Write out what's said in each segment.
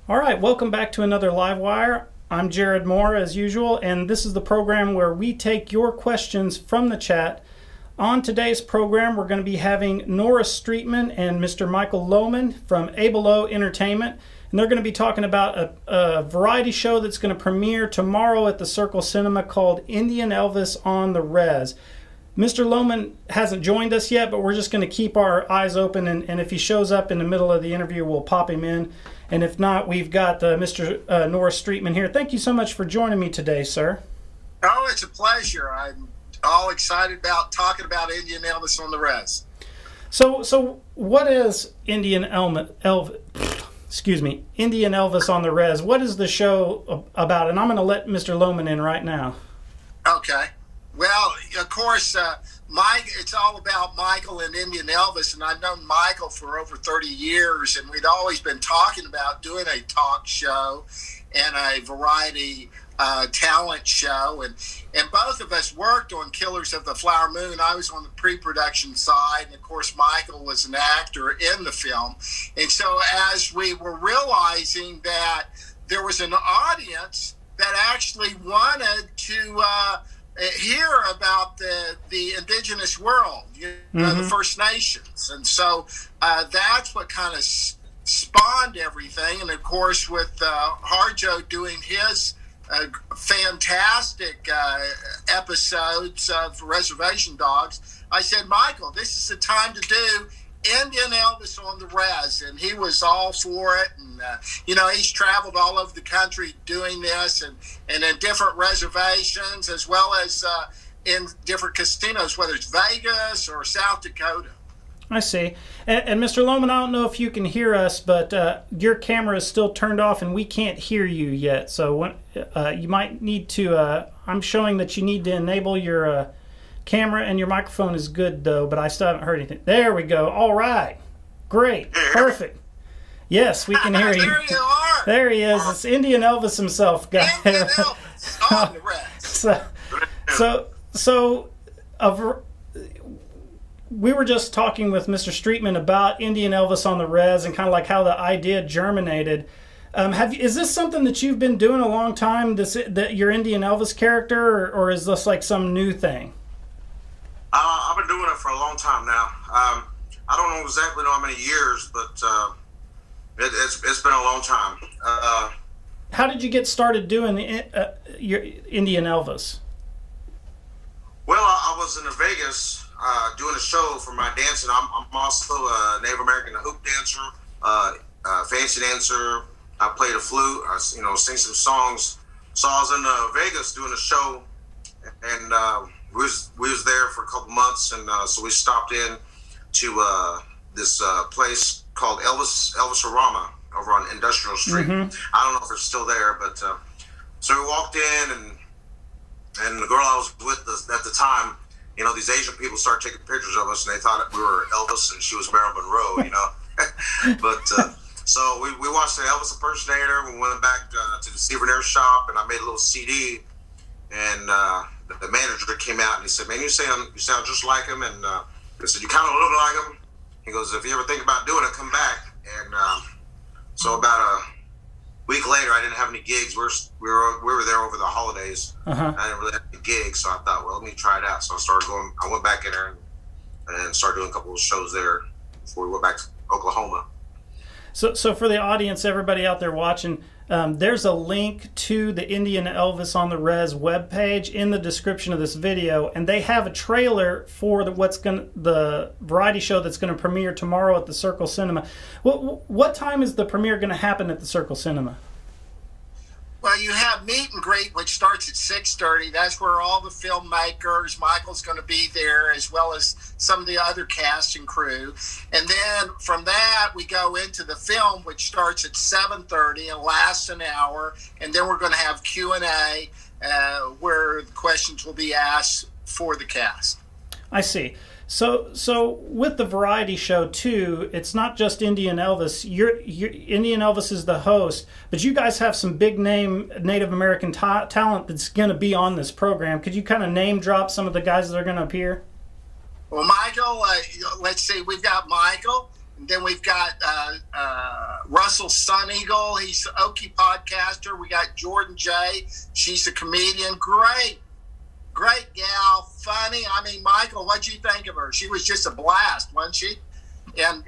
All right, welcome back to another Live Wire. I'm Jared Moore, as usual, and this is the program where we take your questions from the chat. On today's program, we're going to be having Norris Streetman and Mr. Michael Loman from A Below Entertainment, and they're going to be talking about a variety show that's going to premiere tomorrow at the Circle Cinema called Indian Elvis on the Res. Mr. Loman hasn't joined us yet, but we're just going to keep our eyes open, and if he shows up in the middle of the interview, we'll pop him in. And if not, we've got Mr. Norris Streetman here. Thank you so much for joining me today, sir. Oh, it's a pleasure. I'm all excited about talking about Indian Elvis on the Res. So what is Indian Elvis on the Res? What is the show about? And I'm going to let Mr. Loman in right now. Okay. Well, of course, it's all about Michael and Indian Elvis, and I've known Michael for over 30 years, and we'd always been talking about doing a talk show and a variety talent show, and both of us worked on Killers of the Flower Moon. I was on the pre-production side, and of course Michael was an actor in the film. And so as we were realizing that there was an audience that actually wanted to hear about the indigenous world, the First Nations, and so that's what kind of spawned everything. And of course, with Harjo doing his fantastic episodes of Reservation Dogs, I said, Michael, this is the time to do Indian Elvis on the Res, and he was all for it. And he's traveled all over the country doing this, and in different reservations, as well as in different casinos, whether it's Vegas or South Dakota. I see. And Mr. Loman, I don't know if you can hear us, but your camera is still turned off and we can't hear you yet. So you might need to, I'm showing that you need to enable your camera, and your microphone is good though, but I still haven't heard anything. There we go. All right. Great. Perfect. Yes, we can hear you. There you are. There he is. It's Indian Elvis himself, guys. Indian Elvis on the Res. We were just talking with Mr. Streetman about Indian Elvis on the Res and kind of like how the idea germinated. Is this something that you've been doing a long time, your Indian Elvis character, or is this like some new thing? I've been doing it for a long time now. I don't know exactly how many years, but it's been a long time. How did you get started doing your Indian Elvis? Well, I was in Vegas doing a show for my dancing. I'm also a Native American hoop dancer, fancy dancer. I played a flute. I sing some songs. So I was in Vegas doing a show, and we was there for a couple months, and so we stopped in to this place called Elvis-orama over on Industrial Street. Mm-hmm. I don't know if it's still there, but so we walked in, and the girl I was with at the time, these Asian people started taking pictures of us, and they thought we were Elvis and she was Marilyn Monroe, but so we watched the Elvis impersonator. We went back to the souvenir shop, and I made a little CD, and the manager came out and he said, "Man, you sound just like him." And I said, "You kind of look like him." He goes, "If you ever think about doing it, come back." And so about a week later, I didn't have any gigs. We were there over the holidays. Uh-huh. I didn't really have any gigs, so I thought, well, let me try it out. So I started going. I went back in there and started doing a couple of shows there before we went back to Oklahoma. So for the audience, everybody out there watching, there's a link to the Indian Elvis on the Res webpage in the description of this video, and they have a trailer for the variety show that's going to premiere tomorrow at the Circle Cinema. What time is the premiere going to happen at the Circle Cinema? Well, you have meet and greet, which starts at 6:30. That's where all the filmmakers, Michael's going to be there, as well as some of the other cast and crew. And then from that, we go into the film, which starts at 7:30 and lasts an hour. And then we're going to have Q&A where the questions will be asked for the cast. I see. So with the variety show too, it's not just Indian Elvis. Indian Elvis is the host, but you guys have some big name Native American talent that's going to be on this program. Could you kind of name drop some of the guys that are going to appear? Well, Michael, let's see. We've got Michael, And then we've got Russell Sun Eagle. He's an Okie podcaster. We got Jordan J. She's a comedian. Great gal, funny. I mean, Michael, what'd you think of her? She was just a blast, wasn't she? And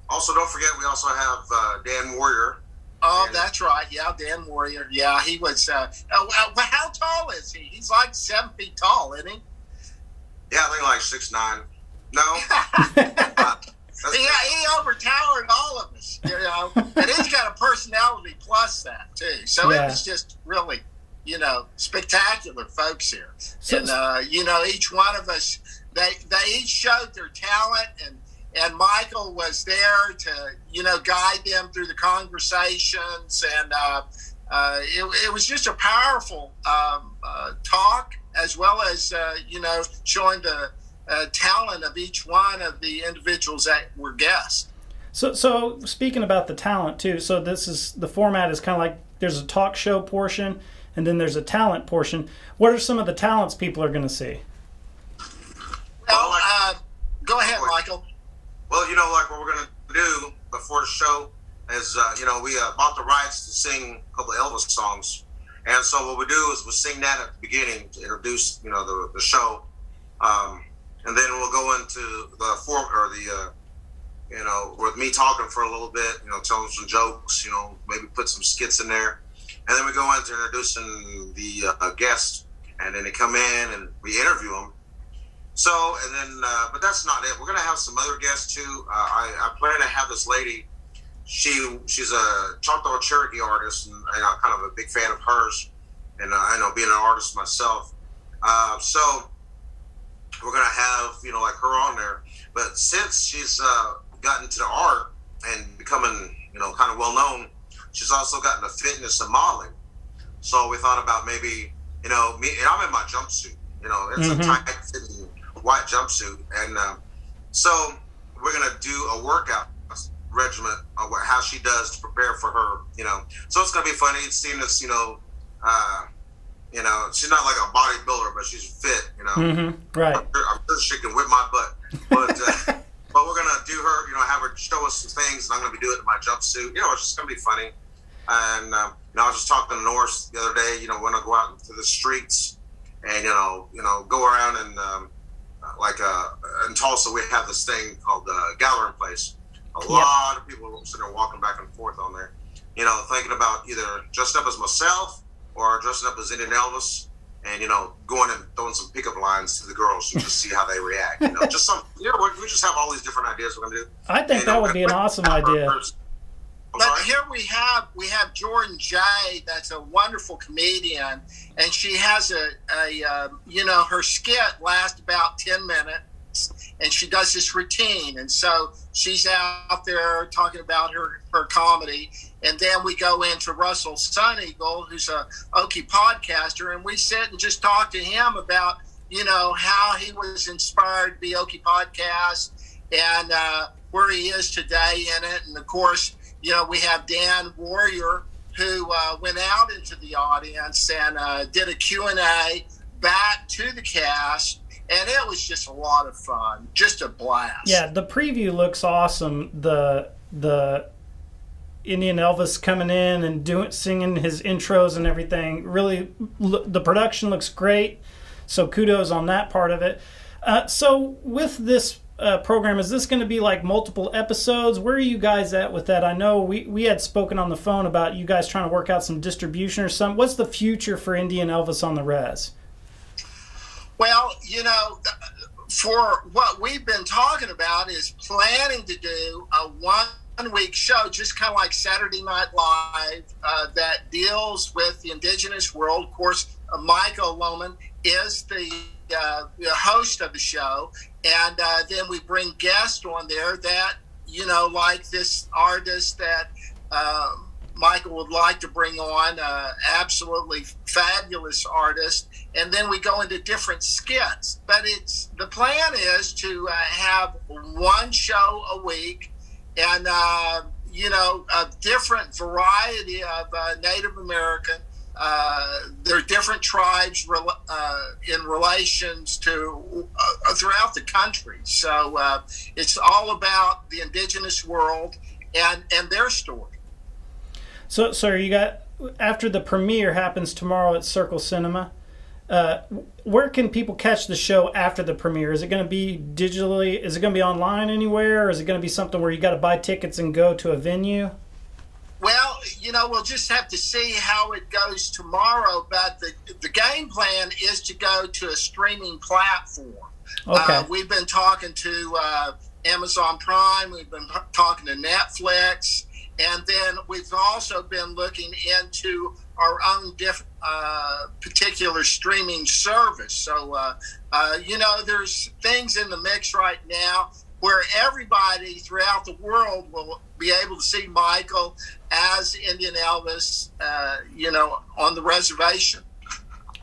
also, don't forget, we also have Dan Warrior. Oh, that's right. Yeah, Dan Warrior. Yeah, he was. How tall is he? He's like 7 feet tall, isn't he? Yeah, I think like 6'9". No. He overtowered all of us, you know. And he's got a personality plus that, too. So it was just really, you know, spectacular folks here. And, you know, each one of us, they each showed their talent, and Michael was there to, you know, guide them through the conversations. And it was just a powerful talk, as well as, you know, showing the talent of each one of the individuals that were guests. So speaking about the talent too, so the format is kind of like there's a talk show portion and then there's a talent portion. What are some of the talents people are going to see? Well, go ahead, Michael. Well, you know, like what we're going to do before the show is, you know, we bought the rights to sing a couple of Elvis songs. And so what we do is we sing that at the beginning to introduce, you know, the show. And then we'll go into the you know, with me talking for a little bit, you know, telling some jokes, you know, maybe put some skits in there. And then we go into introducing the guests, and then they come in and we interview them. So, and then, but that's not it. We're going to have some other guests too. I plan to have this lady. She's a Choctaw Cherokee artist, and I'm kind of a big fan of hers. And I know being an artist myself. So we're going to have, you know, like her on there. But since she's gotten into the art and becoming, you know, kind of well known, she's also gotten the fitness and modeling. So we thought about maybe, you know, me, and I'm in my jumpsuit, you know, it's a tight fitting white jumpsuit. And so we're going to do a workout regimen on how she does to prepare for her, you know. So it's going to be funny seeing this, you know, she's not like a bodybuilder, but she's fit, you know. Right. I'm sure she can whip my butt. But but we're going to do her, you know, have her show us some things, and I'm going to be doing it in my jumpsuit. You know, it's just going to be funny. And, you know, I was just talking to Norris the other day, you know, when I go out into the streets and, you know, go around and, in Tulsa, we have this thing called the Gathering Place. A lot of people sitting there walking back and forth on there, you know, thinking about either dressing up as myself or dressing up as Indian Elvis, and, you know, going and throwing some pickup lines to the girls and just see how they react. You know, just some, you know, we just have all these different ideas we're going to do. I think that would be an awesome idea. But here we have Jordan J. That's a wonderful comedian, and she has you know, her skit lasts about 10 minutes, and she does this routine, and so she's out there talking about her comedy, and then we go into Russell Sun Eagle, who's a Okie podcaster, and we sit and just talk to him about, you know, how he was inspired to be Okie podcast and where he is today in it, and of course, you know, we have Dan Warrior, who went out into the audience and did a Q&A back to the cast, and it was just a lot of fun, just a blast. Yeah, the preview looks awesome. The Indian Elvis coming in and singing his intros and everything. Really, the production looks great, so kudos on that part of it. So with this program, is this going to be like multiple episodes? Where are you guys at with that? I know we had spoken on the phone about you guys trying to work out some distribution or something. What's the future for Indian Elvis on the res? Well, you know, for what we've been talking about is planning to do a one-week show, just kind of like Saturday Night Live, that deals with the indigenous world. Of course, Michael Loman is the host of the show, and then we bring guests on there that, you know, like this artist that Michael would like to bring on, absolutely fabulous artist, and then we go into different skits. But the plan is to have one show a week, and you know, a different variety of Native American, there are different tribes in relations to throughout the country. So it's all about the indigenous world and their story. So you got, after the premiere happens tomorrow at Circle Cinema, where can people catch the show after the premiere? Is it going to be digitally? Is it going to be online anywhere? Or is it going to be something where you got to buy tickets and go to a venue? Well, we'll just have to see how it goes tomorrow. But the game plan is to go to a streaming platform. Okay. We've been talking to Amazon Prime. We've been talking to Netflix. And then we've also been looking into our own particular streaming service. So, there's things in the mix right now where everybody throughout the world will be able to see Michael as Indian Elvis, on the reservation.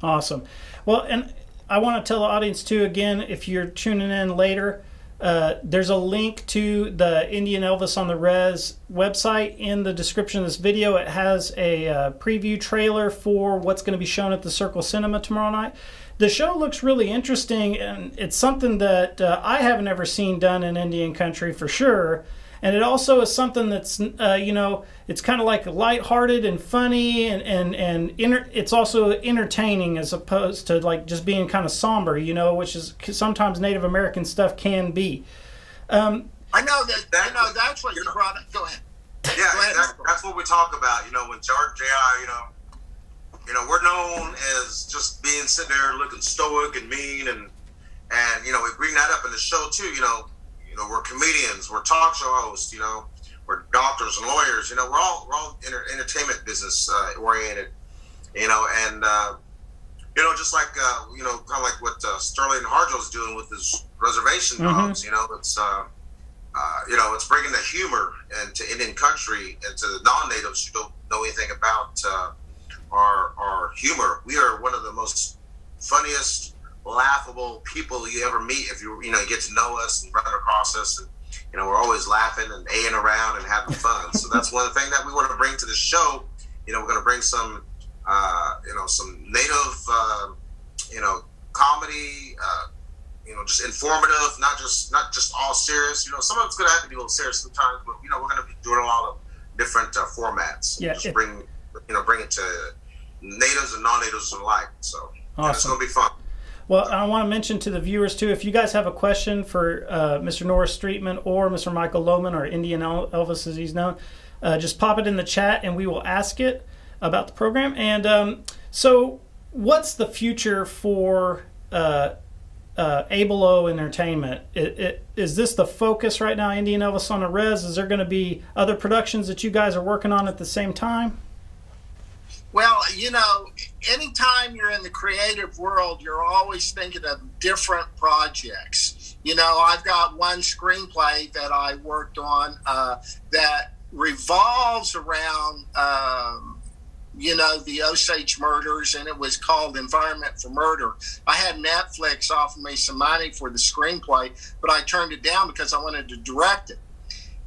Awesome. Well, and I want to tell the audience, too, again, if you're tuning in later, there's a link to the Indian Elvis on the Res website in the description of this video. It has a preview trailer for what's going to be shown at the Circle Cinema tomorrow night. The show looks really interesting, and it's something that I haven't ever seen done in Indian country for sure. And it also is something that's, it's kind of like lighthearted and funny, and it's also entertaining as opposed to like just being kind of somber, which is sometimes Native American stuff can be. I know that's what you brought up. Go ahead. Yeah, go ahead. That's what we talk about. When George J.I., we're known as just being sitting there looking stoic and mean, and we bring that up in the show too. We're comedians, we're talk show hosts, we're doctors and lawyers. We're all entertainment business oriented, and just like kind of like what Sterling and Harjo is doing with his reservation dogs. It's bringing the humor into Indian country and to the non-natives who don't know anything about our humor. We are one of the most funniest, laughable people you ever meet if you get to know us and run across us, and we're always laughing and a-ing around and having fun. So that's one thing that we want to bring to the show. We're going to bring some some native comedy, just informative, not just all serious. Some of it's going to have to be a little serious sometimes, but we're going to be doing a lot of different formats. Yeah, just bring it to natives and non-natives alike. So awesome. It's going to be fun. Well, I want to mention to the viewers, too, if you guys have a question for Mr. Norris Streetman or Mr. Michael Loman, or Indian Elvis as he's known, just pop it in the chat and we will ask it about the program. And so what's the future for Abelo Entertainment? Is this the focus right now, Indian Elvis on the Res? Is there going to be other productions that you guys are working on at the same time? Well, anytime you're in the creative world, you're always thinking of different projects. I've got one screenplay that I worked on that revolves around, the Osage murders, and it was called Environment for Murder. I had Netflix offer me some money for the screenplay, but I turned it down because I wanted to direct it.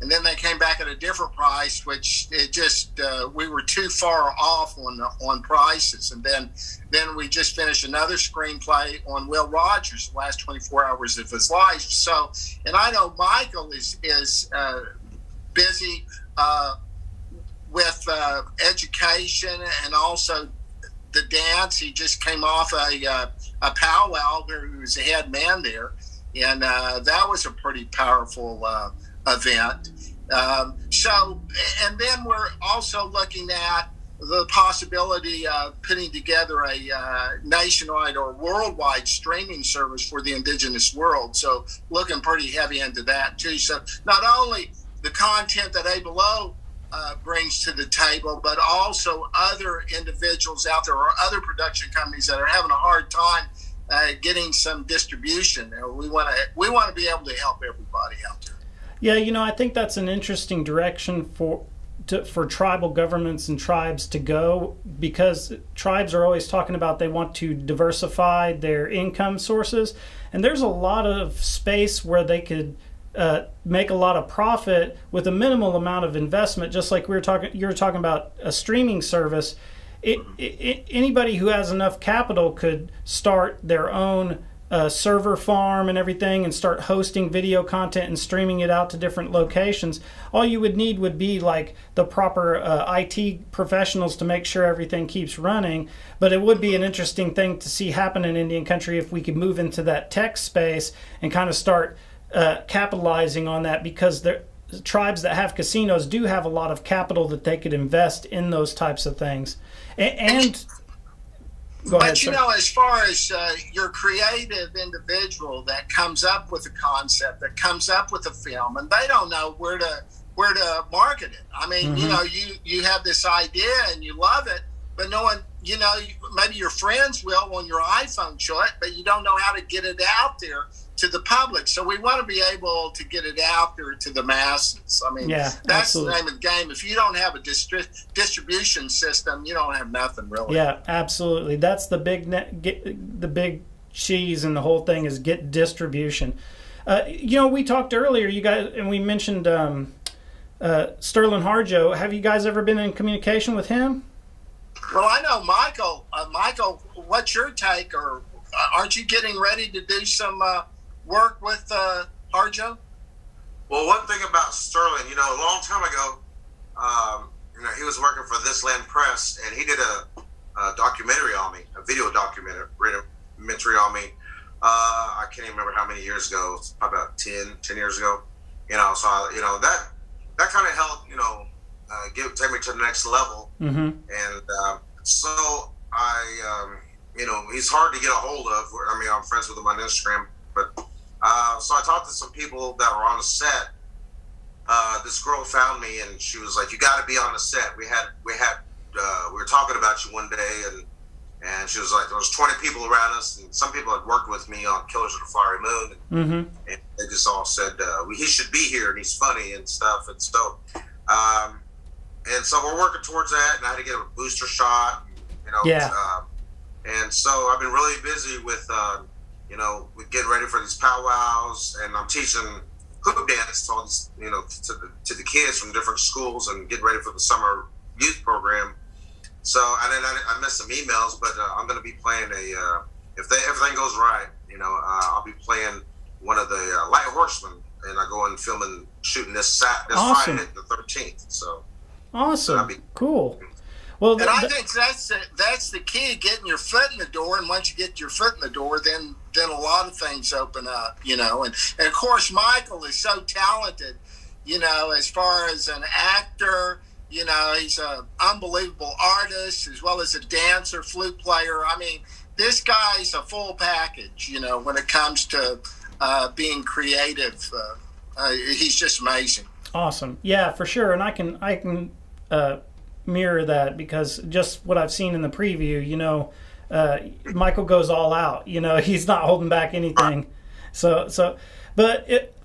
And then they came back at a different price, which it just we were too far off on prices. And then we just finished another screenplay on Will Rogers, the last 24 hours of his life. So, and I know Michael is busy with education and also the dance. He just came off a powwow where he was the head man there, and that was a pretty powerful event. And then we're also looking at the possibility of putting together a nationwide or worldwide streaming service for the indigenous world. So looking pretty heavy into that too. So not only the content that Abelo brings to the table, but also other individuals out there or other production companies that are having a hard time getting some distribution. We want to be able to help everybody out there. Yeah, I think that's an interesting direction for tribal governments and tribes to go, because tribes are always talking about they want to diversify their income sources, and there's a lot of space where they could make a lot of profit with a minimal amount of investment. Just like you were talking about a streaming service, anybody who has enough capital could start their own server farm and everything and start hosting video content and streaming it out to different locations. All you would need would be like the proper IT professionals to make sure everything keeps running. But it would be an interesting thing to see happen in Indian country if we could move into that tech space and kind of start capitalizing on that, because the tribes that have casinos do have a lot of capital that they could invest in those types of things. And go ahead, but you know, as far as your creative individual that comes up with a concept, that comes up with a film, and they don't know where to market it. I mean, you know, you have this idea and you love it, but no one, you know, maybe your friends will on your iPhone show it, but you don't know how to get it out there to the public. So we want to be able to get it out there to the masses. I mean, that's absolutely the name of the game. If you don't have a distribution system, you don't have nothing really. Yeah, absolutely. That's the big the big cheese in the whole thing is get distribution. You know, we talked earlier, you guys, and we mentioned Sterling Harjo. Have you guys ever been in communication with him? Well, I know Michael. Michael, what's your take? Or aren't you getting ready to do some work with Harjo? Well, one thing about Sterling, you know, a long time ago, you know, he was working for This Land Press, and he did a documentary on me, a video documentary on me. I can't even remember how many years ago. It's probably about 10 years ago. You know, so you know that kind of helped, you know, take me to the next level. And so I, you know, he's hard to get a hold of. I mean, I'm friends with him on Instagram, but so I talked to some people that were on the set. This girl found me, and she was like, "You got to be on the set. We were talking about you one day, and she was like, there was 20 people around us, and some people had worked with me on Killers of the Flowery Moon, and they just all said he should be here, and he's funny and stuff, and so we're working towards that, and I had to get a booster shot, you know, and so I've been really busy with you know, with getting ready for these powwows, and I'm teaching hoop dance to all these, you know, to the kids from different schools, and getting ready for the summer youth program. So, and then I missed some emails, but I'm going to be playing if everything goes right, you know, I'll be playing one of the Light Horsemen, and I go and film and shooting this Friday, the 13th. So awesome, cool. Well, and I think that's the key, getting your foot in the door. And once you get your foot in the door, then a lot of things open up, you know. And of course, Michael is so talented, you know, as far as an actor. You know, he's an unbelievable artist as well as a dancer, flute player. I mean, this guy's a full package, you know, when it comes to being creative. He's just amazing. Awesome. Yeah, for sure. And I can mirror that, because just what I've seen in the preview, you know, Michael goes all out, you know, he's not holding back anything.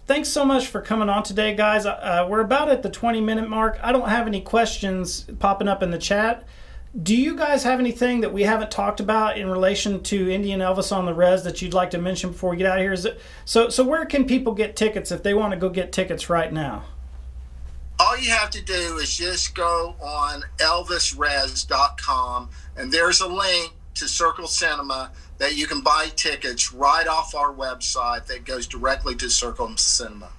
Thanks so much for coming on today, guys. We're about at the 20-minute mark. I don't have any questions popping up in the chat. Do you guys have anything that we haven't talked about in relation to Indian Elvis on the Res that you'd like to mention before we get out of here? So where can people get tickets if they want to go get tickets right now? All you have to do is just go on elvisres.com, and there's a link to Circle Cinema that you can buy tickets right off our website that goes directly to Circle Cinema.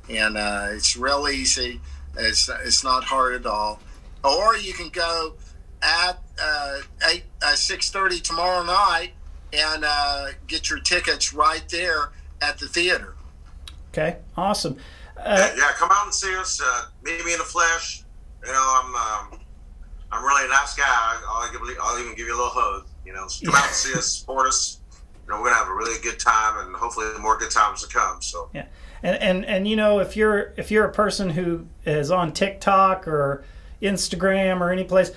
And it's real easy. It's not hard at all. Or you can go at 6:30 tomorrow night and get your tickets right there at the theater. Okay, awesome. Yeah, come out and see us. Meet me in the flesh. You know, I'm really a nice guy. I'll even give you a little hug. You know, come out and see us, support us. You know, we're gonna have a really good time, and hopefully more good times to come. So yeah, and you know, if you're a person who is on TikTok or Instagram or any place,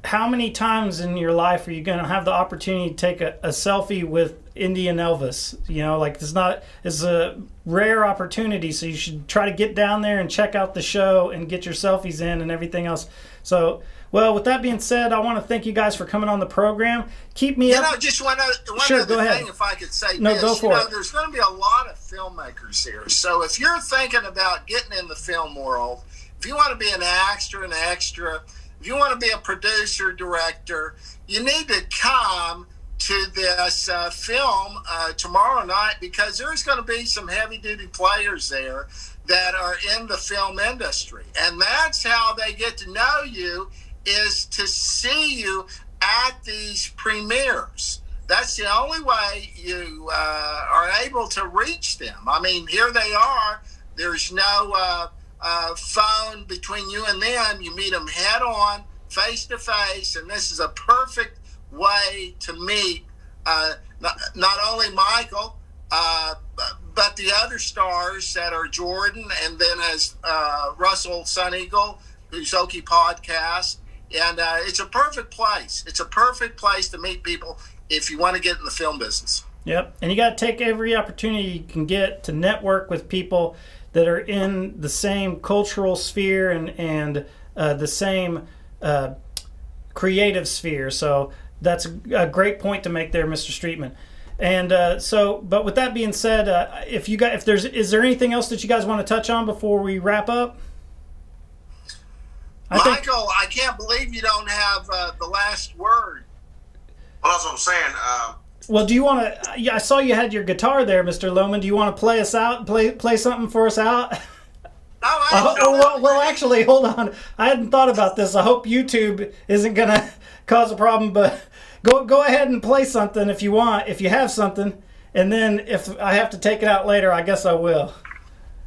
how many times in your life are you going to have the opportunity to take a selfie with Indian Elvis? You know, like it's a rare opportunity, so you should try to get down there and check out the show and get your selfies in and everything else. So, well, with that being said, I want to thank you guys for coming on the program. Keep me up. You know, just one other thing, if I could say no, this. Go for it. There's going to be a lot of filmmakers here. So if you're thinking about getting in the film world, if you want to be an extra, if you want to be a producer, director, you need to come to this film tomorrow night, because there's going to be some heavy-duty players there that are in the film industry. And that's how they get to know you, is to see you at these premieres. That's the only way you are able to reach them. I mean, here they are. There's no phone between you and them. You meet them head on, face to face, and this is a perfect way to meet not only Michael, but the other stars that are Jordan, and then as Russell Sun Eagle, Mvskoke podcast. And it's a perfect place. It's a perfect place to meet people if you want to get in the film business. Yep, and you got to take every opportunity you can get to network with people that are in the same cultural sphere and the same creative sphere. So that's a great point to make there, Mr. Streetman. And but with that being said, is there anything else that you guys want to touch on before we wrap up? Michael, I can't believe you don't have the last word. Well, that's what I'm saying. Well, do you want to? I saw you had your guitar there, Mr. Loman. Do you want to play us out? Play something for us out? Well, actually, hold on. I hadn't thought about this. I hope YouTube isn't gonna cause a problem. But go ahead and play something if you want, if you have something. And then if I have to take it out later, I guess I will.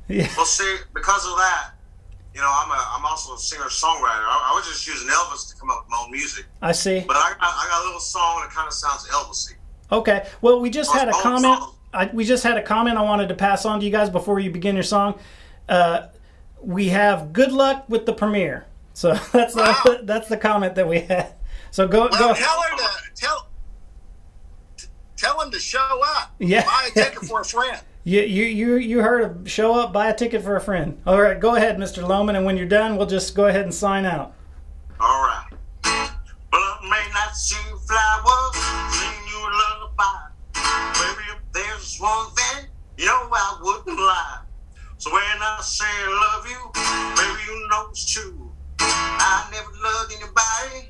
Yeah. Well, see, because of that, I'm also a singer-songwriter. I was just using Elvis to come up with my own music. I see. But I got a little song that kind of sounds Elvis-y. Okay. Well, we just had a comment. We just had a comment I wanted to pass on to you guys before you begin your song. We have good luck with the premiere. So that's the comment that we had. So go. Tell him to show up. Yeah. Buy a ticket for a friend. You heard of show up, buy a ticket for a friend. All right, go ahead, Mr. Loman, and when you're done, we'll just go ahead and sign out. All right. Well, I may not sing flowers, sing you a lullaby. Baby, if there's one thing, I wouldn't lie. So when I say I love you, baby, you know it's true. I never loved anybody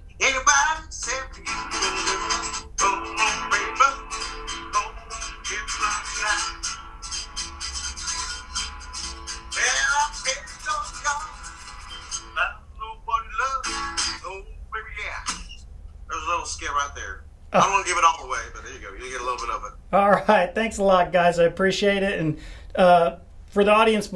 except you. Come on, baby, don't get lost now. There's a little skit right there. I don't want to give it all away, but there you go. You get a little bit of it. All right. Thanks a lot, guys. I appreciate it. And for the audience,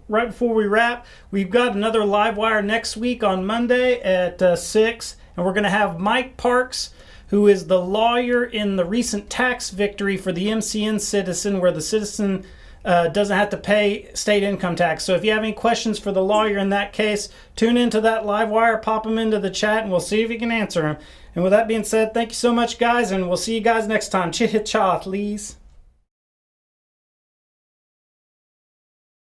right before we wrap, we've got another live wire next week on Monday at 6. And we're going to have Mike Parks, who is the lawyer in the recent tax victory for the MCN citizen, where the citizen doesn't have to pay state income tax. So if you have any questions for the lawyer in that case, tune into that live wire, pop them into the chat, and we'll see if you can answer them. And with that being said, thank you so much, guys, and we'll see you guys next time. Chit-cha, please.